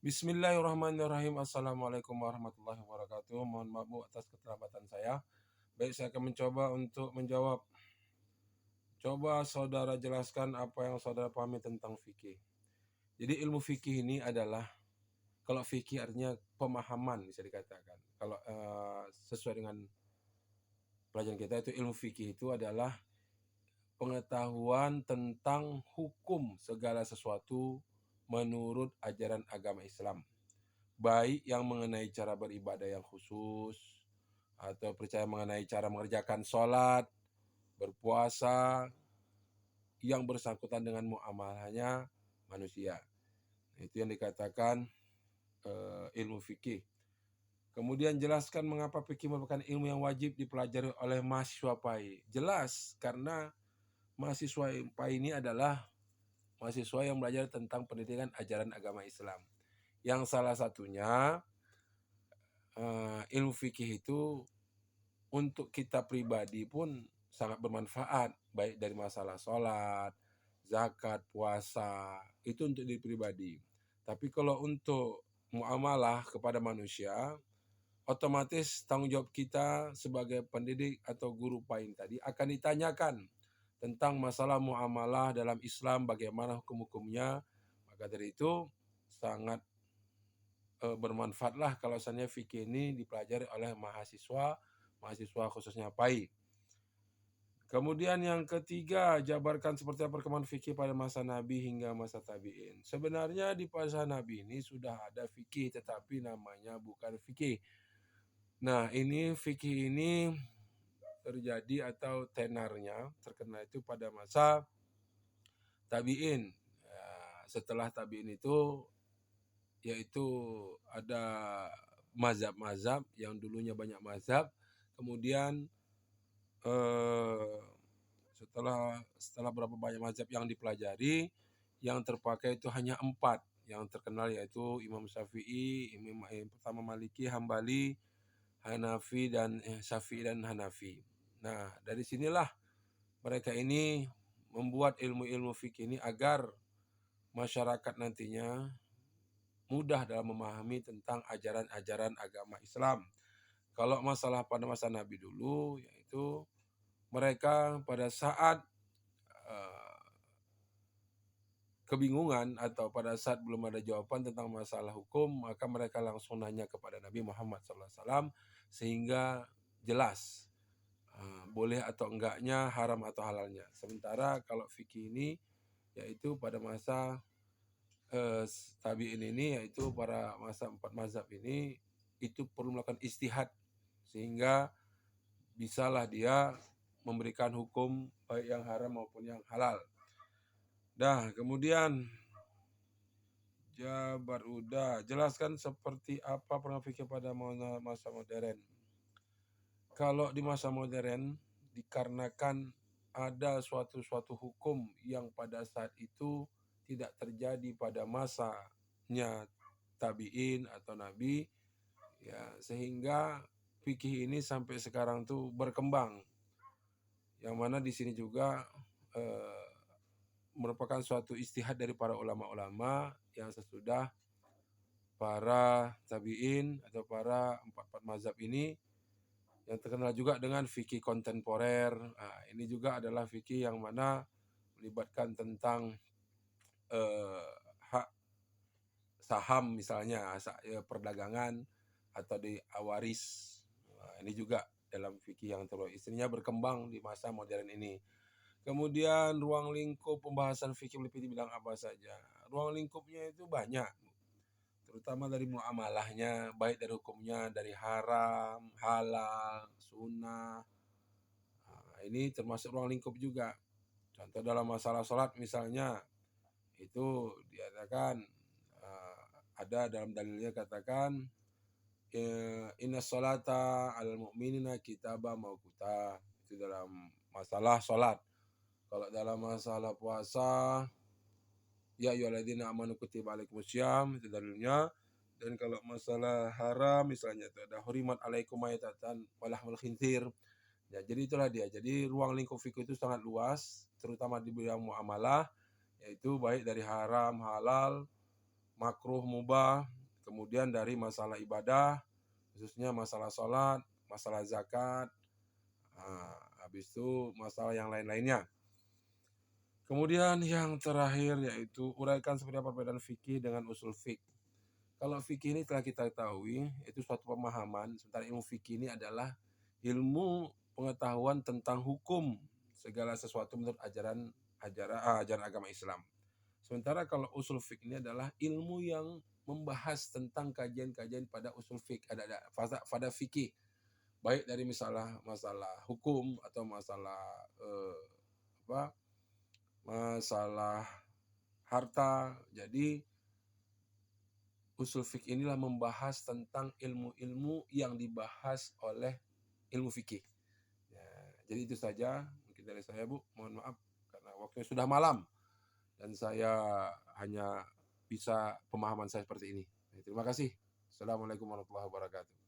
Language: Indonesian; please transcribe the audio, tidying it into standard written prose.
Bismillahirrahmanirrahim. Assalamualaikum warahmatullahi wabarakatuh. Mohon maaf Bu atas keterlambatan saya. Baik, saya akan mencoba untuk menjawab. Coba saudara jelaskan apa yang saudara pahami tentang fikih. Jadi ilmu fikih ini adalah, kalau fikih artinya pemahaman bisa dikatakan. Kalau sesuai dengan pelajaran kita, itu ilmu fikih itu adalah pengetahuan tentang hukum segala sesuatu menurut ajaran agama Islam. Baik yang mengenai cara beribadah yang khusus, atau percaya mengenai cara mengerjakan sholat, berpuasa, yang bersangkutan dengan muamalahnya manusia. Itu yang dikatakan ilmu fikih. Kemudian jelaskan mengapa fikih merupakan ilmu yang wajib dipelajari oleh mahasiswa PAI. Jelas, karena mahasiswa PAI ini adalah mahasiswa yang belajar tentang pendidikan ajaran agama Islam. Yang salah satunya ilmu fikih itu untuk kita pribadi pun sangat bermanfaat, baik dari masalah sholat, zakat, puasa, itu untuk diri pribadi. Tapi kalau untuk muamalah kepada manusia, otomatis tanggung jawab kita sebagai pendidik atau guru PAIN tadi akan ditanyakan tentang masalah muamalah dalam Islam, bagaimana hukum-hukumnya. Maka dari itu sangat bermanfaatlah kalau misalnya fikih ini dipelajari oleh mahasiswa khususnya PAI. Kemudian yang ketiga, jabarkan seperti apa perkembangan fikih pada masa Nabi hingga masa tabi'in. Sebenarnya di masa Nabi ini sudah ada fikih, tetapi namanya bukan fikih. Nah, ini fikih ini terjadi atau tenarnya terkenal itu pada masa tabi'in. Setelah tabi'in itu, yaitu ada mazhab-mazhab yang dulunya banyak mazhab, kemudian setelah berapa banyak mazhab yang dipelajari, yang terpakai itu hanya 4 yang terkenal, yaitu Imam Syafi'i, Imam pertama Maliki, Hambali, Hanafi, dan Syafi'i dan Hanafi. Nah, dari sinilah mereka ini membuat ilmu-ilmu fikih ini agar masyarakat nantinya mudah dalam memahami tentang ajaran-ajaran agama Islam. Kalau masalah pada masa Nabi dulu, yaitu mereka pada saat kebingungan atau pada saat belum ada jawaban tentang masalah hukum, maka mereka langsung nanya kepada Nabi Muhammad SAW sehingga jelas boleh atau enggaknya, haram atau halalnya. Sementara kalau fikih ini, yaitu pada masa tabi'in ini, yaitu para masa 4 mazhab ini, itu perlu melakukan istihad sehingga bisalah dia memberikan hukum baik yang haram maupun yang halal. Kemudian jelaskan seperti apa pendapat fikih pada masa modern. Kalau di masa modern, dikarenakan ada suatu hukum yang pada saat itu tidak terjadi pada masanya tabi'in atau nabi, ya, sehingga fikih ini sampai sekarang tuh berkembang. Yang mana di sini juga merupakan suatu istihad dari para ulama-ulama yang sesudah para tabi'in atau para 4 mazhab ini, yang terkenal juga dengan fikih kontemporer. Ini juga adalah fikih yang mana melibatkan tentang hak saham misalnya, perdagangan atau di awaris. Ini juga dalam fikih yang istrinya berkembang di masa modern ini. Kemudian ruang lingkup pembahasan fikih meliputi bidang apa saja. Ruang lingkupnya itu banyak, terutama dari muamalahnya, baik dari hukumnya, dari haram, halal, sunnah. Ini termasuk ruang lingkup juga. Contoh dalam masalah sholat misalnya, itu dikatakan ada dalam dalilnya, katakan inna sholata alal mu'minina kitaba mawquta. Itu dalam masalah sholat. Kalau dalam masalah puasa, ya ayyuhalladzina amanu kutiba alaikumusiyam, itu dalilnya. Dan kalau masalah haram misalnya, itu ada hurimat alaikum maitatan walahmul khinzir. Ya, jadi itulah dia. Jadi ruang lingkup fikih itu sangat luas, terutama di bidang muamalah, yaitu baik dari haram, halal, makruh, mubah, kemudian dari masalah ibadah, khususnya masalah sholat, masalah zakat, habis itu masalah yang lain-lainnya. Kemudian yang terakhir yaitu uraikan seperti apa perbedaan fikih dengan usul fik. Kalau fikih ini telah kita ketahui, itu suatu pemahaman, sementara ilmu fikih ini adalah ilmu pengetahuan tentang hukum segala sesuatu menurut ajaran agama Islam. Sementara kalau usul fik ini adalah ilmu yang membahas tentang kajian-kajian pada usul fik, pada fikih, baik dari masalah hukum atau masalah harta. Jadi usul fik inilah membahas tentang ilmu-ilmu yang dibahas oleh ilmu fikih. Ya, jadi itu saja mungkin dari saya, Bu. Mohon maaf karena waktunya sudah malam dan saya hanya bisa pemahaman saya seperti ini. Terima kasih. Assalamualaikum warahmatullahi wabarakatuh.